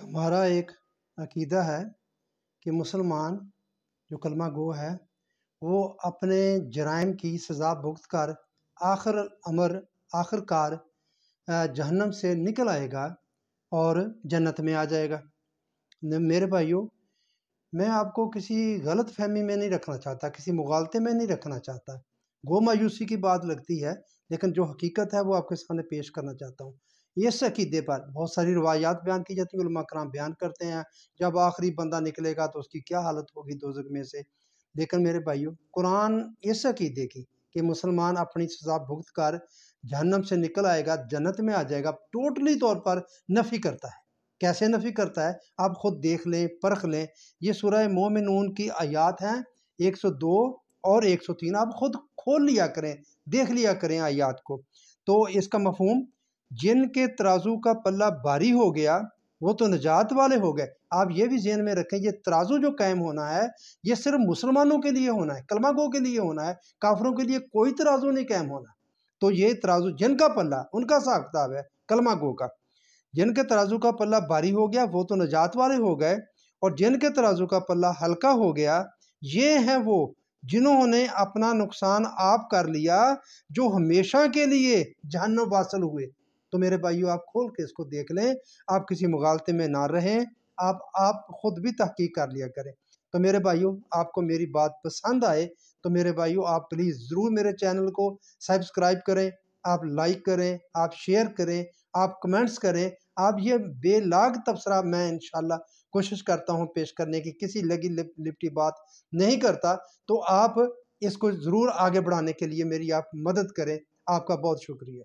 ہمارا ایک عقیدہ ہے کہ مسلمان جو کلمہ گو ہے وہ اپنے جرائم کی سزا بھگت کر آخر کار جہنم سے نکل آئے گا اور جنت میں آ جائے گا۔ میرے بھائیوں، میں آپ کو کسی غلط فہمی میں نہیں رکھنا چاہتا، کسی مغالطے میں نہیں رکھنا چاہتا۔ گو مایوسی کی بات لگتی ہے، لیکن جو حقیقت ہے وہ آپ کے سامنے پیش کرنا چاہتا ہوں۔ اس عقیدے پر بہت ساری روایات بیان کی جاتی ہیں، علماء کرام بیان کرتے ہیں جب آخری بندہ نکلے گا تو اس کی کیا حالت ہوگی دوزخ میں سے۔ لیکن میرے بھائیوں، قرآن اس عقیدے کی کہ مسلمان اپنی سزا بھگت کر جہنم سے نکل آئے گا، جنت میں آ جائے گا، ٹوٹلی طور پر نفی کرتا ہے۔ کیسے نفی کرتا ہے آپ خود دیکھ لیں، پرکھ لیں۔ یہ سورہ مومنون کی آیات ہیں 102 اور 103، آپ خود کھول لیا کریں، دیکھ لیا کریں آیات کو۔ تو اس کا مفہوم، جن کے ترازو کا پلہ بھاری ہو گیا وہ تو نجات والے ہو گئے۔ آپ یہ بھی ذہن میں رکھیں، یہ ترازو جو قائم ہونا ہے یہ صرف مسلمانوں کے لیے ہونا ہے، کلمہ گو کے لیے ہونا ہے، کافروں کے لیے کوئی ترازو نہیں قائم ہونا۔ تو یہ ترازو جن کا پلہ، ان کا حساب کتاب ہے کلمہ گو کا، جن کے ترازو کا پلہ بھاری ہو گیا وہ تو نجات والے ہو گئے، اور جن کے ترازو کا پلہ ہلکا ہو گیا یہ ہیں وہ جنہوں نے اپنا نقصان آپ کر لیا، جو ہمیشہ کے لیے جہنم واصل ہوئے۔ تو میرے بھائیو، آپ کھول کے اس کو دیکھ لیں، آپ کسی مغالطے میں نہ رہیں، آپ خود بھی تحقیق کر لیا کریں۔ تو میرے بھائیو، آپ کو میری بات پسند آئے تو میرے بھائیو آپ پلیز ضرور میرے چینل کو سبسکرائب کریں، آپ لائک کریں، آپ شیئر کریں، آپ کمنٹس کریں۔ آپ یہ بے لاگ تبصرہ میں انشاءاللہ کوشش کرتا ہوں پیش کرنے کی، کسی لگی لپٹی بات نہیں کرتا۔ تو آپ اس کو ضرور آگے بڑھانے کے لیے میری آپ مدد کریں۔ آپ کا بہت شکریہ۔